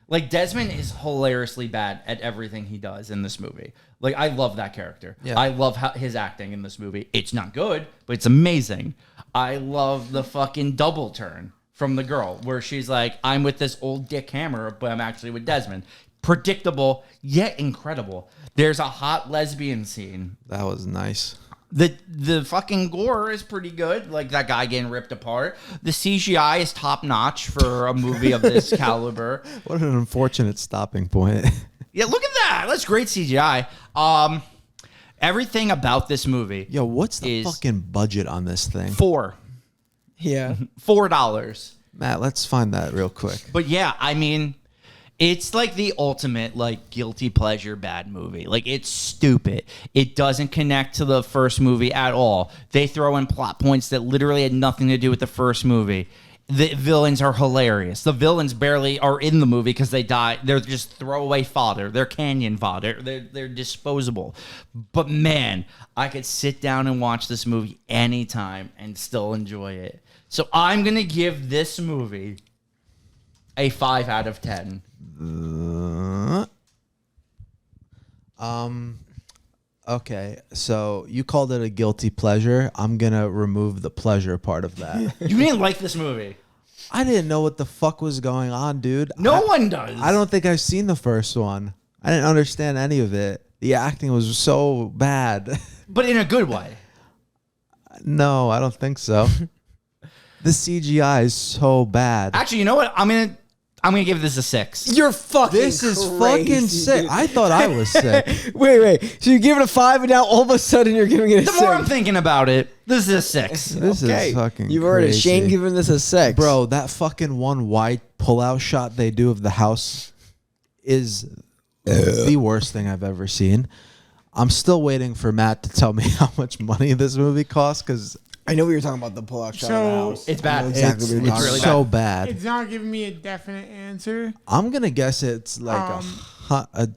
Like Desmond is hilariously bad at everything he does in this movie. Like I love that character. Yeah. I love his acting in this movie. It's not good, but it's amazing. I love the fucking double turn from the girl where she's like, I'm with this old Dick Hammer, but I'm actually with Desmond. Predictable, yet incredible. There's a hot lesbian scene. That was nice. The fucking gore is pretty good. Like that guy getting ripped apart. The CGI is top notch for a movie of this caliber. What an unfortunate stopping point. Yeah, look at that. That's great CGI. Everything about this movie. Yo, what's the Is- fucking budget on this thing? Yeah. $4. Matt, let's find that real quick. But yeah, I mean, it's like the ultimate like guilty pleasure bad movie. Like it's stupid. It doesn't connect to the first movie at all. They throw in plot points that literally had nothing to do with the first movie. the villains are hilarious. The villains barely are in the movie because they die. They're just throwaway fodder. They're canyon fodder. They're disposable. But man, I could sit down and watch this movie anytime and still enjoy it. So I'm going to give this movie a 5 out of 10. Okay, so you called it a guilty pleasure. I'm gonna remove the pleasure part of that. You didn't like this movie. I didn't know what the fuck was going on, dude. No one does. I don't think I've seen the first one. I didn't understand any of it. The acting was so bad. But in a good way. No, I don't think so. The CGI is so bad. Actually, you know what? I'm gonna give this a 6. You're fucking This is crazy, fucking sick. dude. I thought I was sick. Wait. So you give it a 5, and now all of a sudden you're giving it a The 6. more I'm thinking about it, this is a 6. This is fucking You've already crazy. Shane giving this a 6. Bro, that fucking one wide pull-out shot they do of the house is the worst thing I've ever seen. I'm still waiting for Matt to tell me how much money this movie costs because I know what you're talking about, the pull-out shot of the So- house. It's I bad. know exactly it's, what you're talking really about. so bad. It's not giving me a definite answer. I'm gonna guess it's like a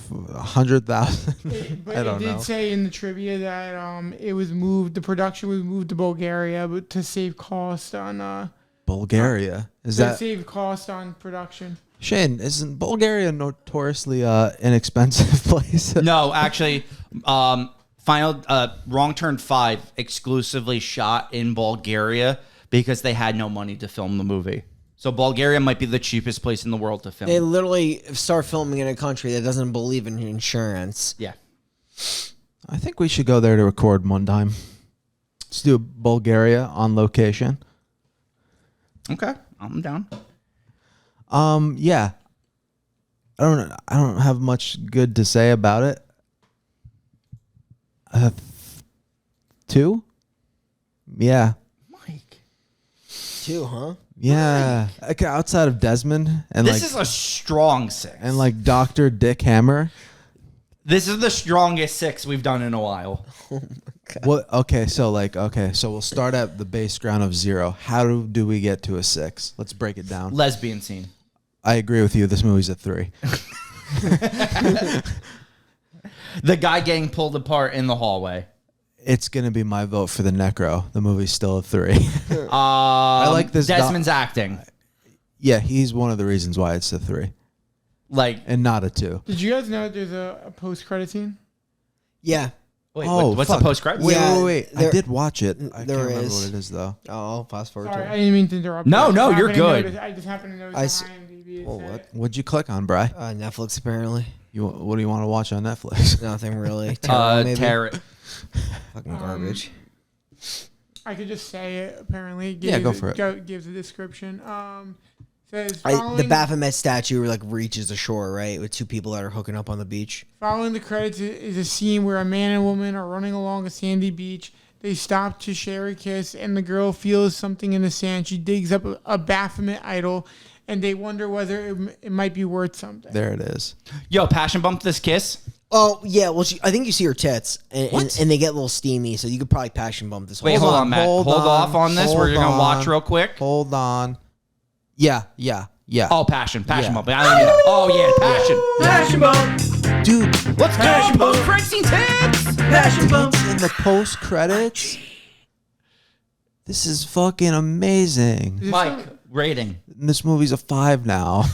100,000. But I it don't did know. say in the trivia that it was moved. The production was moved to Bulgaria, but to save cost on Bulgaria is to that save cost on production. Shane? Isn't Bulgaria notoriously inexpensive place? No, actually, Wrong Turn 5 exclusively shot in Bulgaria because they had no money to film the movie. So Bulgaria might be the cheapest place in the world to film. They literally start filming in a country that doesn't believe in insurance. Yeah. I think we should go there to record one time. Let's do Bulgaria on location. Okay, I'm down. Yeah. I don't have much good to say about it. 2? Yeah. Mike. 2, huh? Yeah. Okay, outside of Desmond and This is a strong 6. and like Dr. Dick Hammer. This is the strongest 6 we've done in a while. What okay, so we'll start at the base ground of 0. How do we get to a 6? Let's break it down. Lesbian scene. I agree with you. This movie's a 3. The guy getting pulled apart in the hallway. It's gonna be my vote for the Necro. The movie's still a 3. I like this Desmond's acting. Yeah, he's one of the reasons why it's a 3 Like, and not a 2. Did you guys know there's a post-credit scene? Yeah. wait, Oh, what's fuck. the post credits? Wait, Yeah, wait. I there- did watch it. I can't there remember is. what it is though. Oh, fast forward Sorry, to I it. didn't mean to interrupt. No, I just no, you're happened to good. notice- I just happened to notice I on s- IMDb. Well, what? What'd you click on, Bri? Netflix, apparently. What do you want to watch on Netflix? Nothing really. Terror, maybe. Terror. Fucking garbage. I could just say it. Apparently, Yeah, go for it. Gives a description. Says The following, Baphomet statue like reaches the shore, right, with 2 people that are hooking up on the beach. following the credits is a scene where a man and woman are running along a sandy beach. They stop to share a kiss, and the girl feels something in the sand. She digs up a Baphomet idol, and they wonder whether it might be worth something. There it is. Yo, passion bump this kiss. Oh yeah, well, I think you see her tits, and What? they get a little steamy, so you could probably passion bump this. Wait, whole hold thing. on, Matt. Hold off on this. We're gonna watch real quick. Hold on. Yeah. Oh, passion Yeah. bump. I don't even know. Oh yeah, passion. Passion bump. Dude, Let's go. Passion bump. Post credit scene tits. Passion bump. in the post credits. This is fucking amazing. Mike, rating. This movie's a 5 now.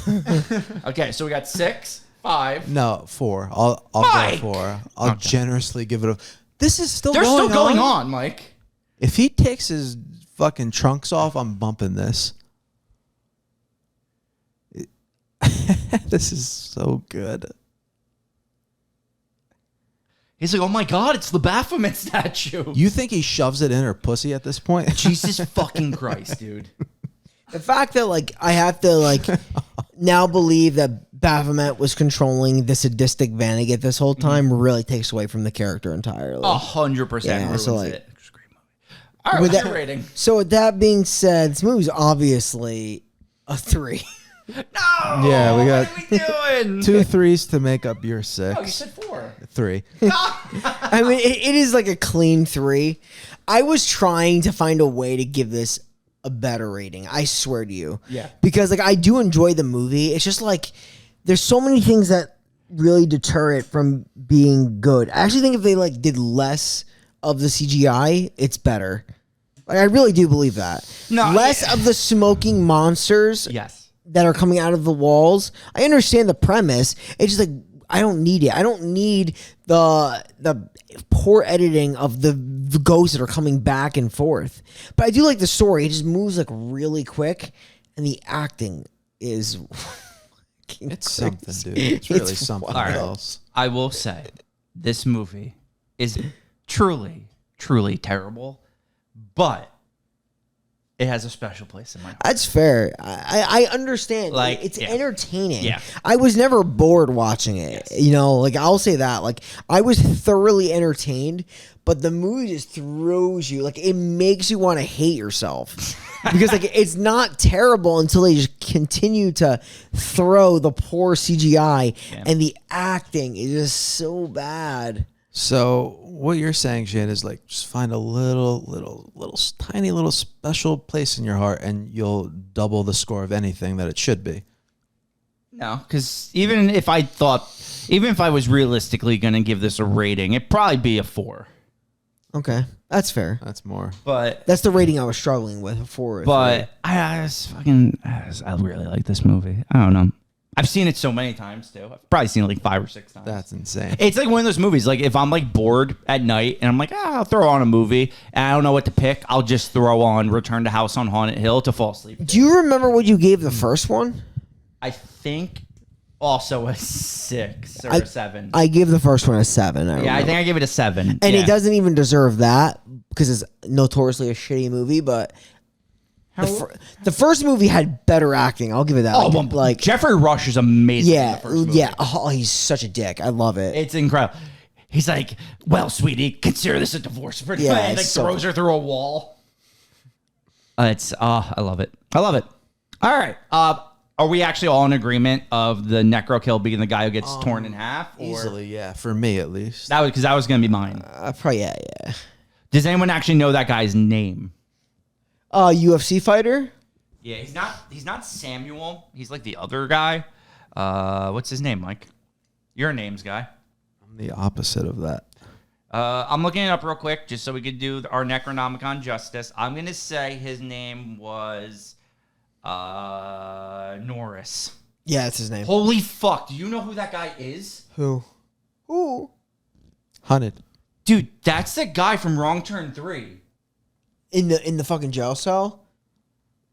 Okay, so we got 6, 5. No, 4. I'll Mike! go 4. I'll Okay. generously give it a. This is still They're going still going on, Mike. If he takes his fucking trunks off, I'm bumping this. This is so good. He's like, oh my god, it's the Baphomet statue. You think he shoves it in her pussy at this point? Jesus fucking Christ, dude. The fact that like I have to like now believe that Baphomet was controlling the sadistic Vannegut this whole time really takes away from the character entirely. 100% Yeah, ruins so, like- it. All right, With what's that- your rating? So with that being said, this movie's obviously a 3. No! Yeah, we got What are we doing? 2 3s to make up your 6. Oh, you said 4. 3. I mean, it is like a clean 3. I was trying to find a way to give this a better rating. I swear to you. Yeah. Because like I do enjoy the movie. It's just like there's so many things that really deter it from being good. I actually think if they like did less of the CGI, it's better. Like I really do believe that. No, Less of the smoking monsters Yes. that are coming out of the walls. I understand the premise. It's just like I don't need it. I don't need the poor editing of the ghosts that are coming back and forth. But I do like the story. It just moves like really quick, and the acting is. It's something, dude. It's really something wild. else. I will say, this movie is truly, truly terrible, but it has a special place in my heart. That's fair. I understand. Like, it's yeah. entertaining. Yeah. I was never bored watching it. Yes. You know, like I'll say that. Like I was thoroughly entertained, but the movie just throws you. Like it makes you want to hate yourself. Because like it's not terrible until they just continue to throw the poor CGI and the acting is just so bad. So what you're saying, Shane, is like just find a little, tiny little special place in your heart, and you'll double the score of anything that it should be. No, because even if I was realistically going to give this a rating, it'd probably be a 4. Okay, that's fair. That's more. But That's the rating I was struggling with for it. I really like this movie. I don't know. I've seen it so many times too. I've probably seen it like 5 or 6 times. That's insane. It's like one of those movies. Like if I'm like bored at night and I'm like, I'll throw on a movie and I don't know what to pick, I'll just throw on Return to House on Haunted Hill to fall asleep. do you remember what you gave the first one? I think also a 6 or a 7. I give the first one a 7. I think I gave it a 7. And it doesn't even deserve that because it's notoriously a shitty movie. But the first movie had better acting. I'll give it that. Oh, like Jeffrey Rush is amazing. Yeah, in the first movie. yeah. Oh, he's such a dick. I love it. It's incredible. He's like, well, sweetie, consider this a divorce. Yeah, and like throws her through a wall. I love it. I love it. All right. Are we actually all in agreement of the necro kill being the guy who gets torn in half? Or? Easily, yeah. For me, at least. That was going to be mine. Probably yeah. Does anyone actually know that guy's name? UFC fighter. Yeah, he's not Samuel. He's like the other guy. What's his name, Mike? You're a names guy. I'm the opposite of that. I'm looking it up real quick just so we could do our Necronomicon justice. I'm going to say his name was Norris. Yeah, that's his name. Holy fuck. Do you know who that guy is? Who? Hunted. Dude, that's the guy from Wrong Turn 3. In the fucking jail cell?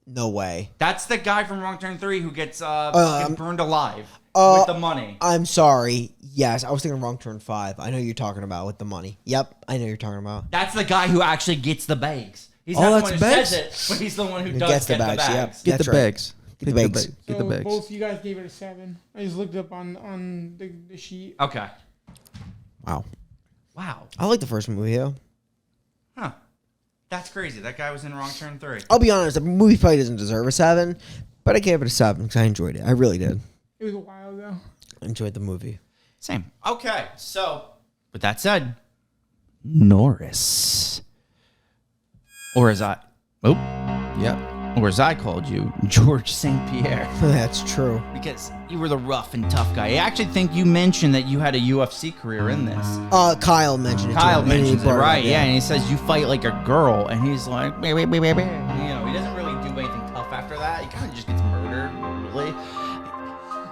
No way. That's the guy from Wrong Turn 3 who gets fucking burned alive with the money. I'm sorry. Yes, I was thinking Wrong Turn 5. I know who you're talking about with the money. Yep, I know who you're talking about. That's the guy who actually gets the bags. He's not the that's one who bags? says it, but he's the one who gets does get the bags. Yep. Get That's the right. bags. Get the bags. Get the bags. Both you guys gave it a 7. I just looked up on the sheet. Okay. Wow. Wow. I like the first movie, though. Huh. That's crazy. That guy was in Wrong Turn 3. I'll be honest, the movie probably doesn't deserve a 7, but I gave it a 7 because I enjoyed it. I really did. It was a while ago. I enjoyed the movie. Same. Okay. So, with that said, Norris. Or as I called you, George St. Pierre. That's true. Because you were the rough and tough guy. I actually think you mentioned that you had a UFC career in this. Kyle mentioned it. Kyle too, and he mentions it, brought right? up, Yeah, and he says you fight like a girl, and he's like, you know, he doesn't really do anything tough after that. He kind of just gets murdered, really.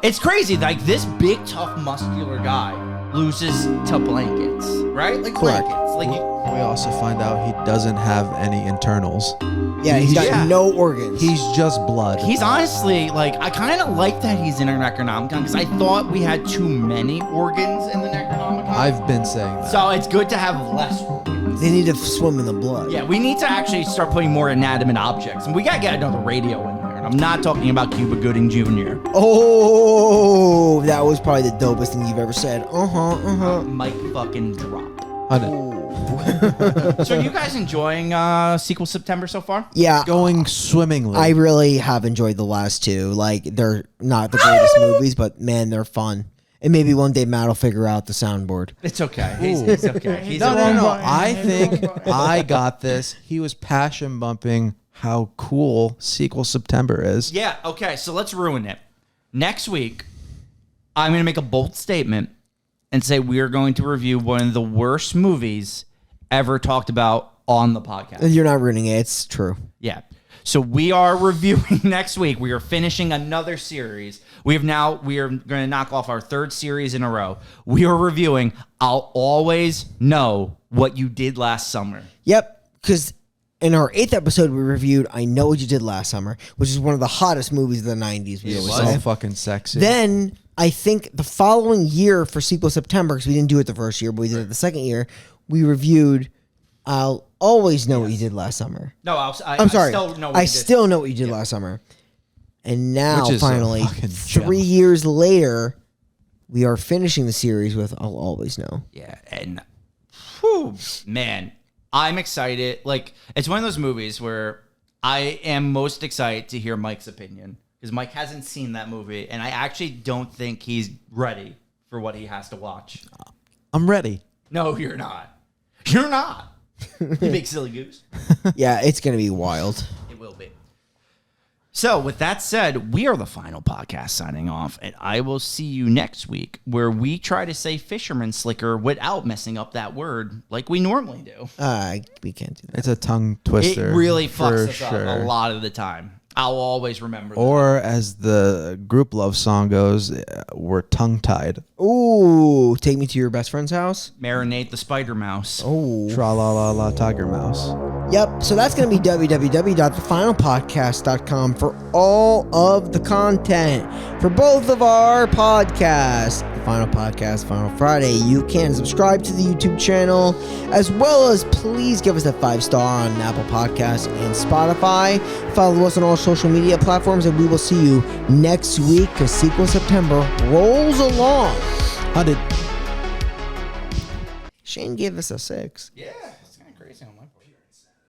It's crazy. Like this big, tough, muscular guy loses to blankets, right? Like Correct. blankets. Like We also find out he doesn't have any internals. Yeah, he's got no organs. He's just blood. he's honestly like, I kind of like that he's in a Necronomicon because I thought we had too many organs in the Necronomicon. I've been saying that. So it's good to have less organs. They need to swim in the blood. Yeah, we need to actually start putting more inanimate objects. And we got to get another radio in there. And I'm not talking about Cuba Gooding Jr. Oh, that was probably the dopest thing you've ever said. Mike fucking drop. Hunted. So are you guys enjoying Sequel September so far? Yeah, Going swimmingly. I really have enjoyed the last two. Like, they're not the greatest movies, but man, they're fun. And maybe one day Matt will figure out the soundboard. It's okay. He's okay. He's No, okay. no, no. button. I Hit the think wrong button. I got this. He was passion bumping how cool Sequel September is. Yeah, okay, so let's ruin it. Next week, I'm going to make a bold statement and say we are going to review one of the worst movies ever talked about on the podcast. You're not ruining it. It's true. Yeah. So we are reviewing next week. We are finishing another series. We are going to knock off our third series in a row. We are reviewing I'll Always Know What You Did Last Summer. Yep, because in our 8th episode, we reviewed I Know What You Did Last Summer, which is one of the hottest movies of the 90s. We always So say. fucking sexy. Then I think the following year for Sequel September, because we didn't do it the first year, but we did it the second year, we reviewed I'll Always Know What You Did Last Summer. No, I'm sorry. I still know what you did last summer. And now, Which is a finally, fucking 3 gem. years later, we are finishing the series with I'll Always Know. Yeah, and whew, man, I'm excited. Like, it's one of those movies where I am most excited to hear Mike's opinion because Mike hasn't seen that movie, and I actually don't think he's ready for what he has to watch. I'm ready. No, you're not. You're not. You big silly goose. Yeah, it's going to be wild. It will be. So, with that said, we are the final podcast signing off, and I will see you next week where we try to say fisherman slicker without messing up that word like we normally do. We can't do that. It's a tongue twister. It really fucks for us up sure. a lot of the time. I'll always remember that. Or as the group love song goes, we're tongue tied. Ooh, take me to your best friend's house. Marinate the spider mouse. Oh, Tra la la la tiger mouse. yep. So that's going to be www.thefinalpodcast.com for all of the content for both of our podcasts. The Final Podcast, Final Friday. You can subscribe to the YouTube channel as well as please give us a 5-star on Apple Podcasts and Spotify. Follow us on all social media platforms and we will see you next week because Sequel September rolls along. How did Shane gave us a 6. Yeah.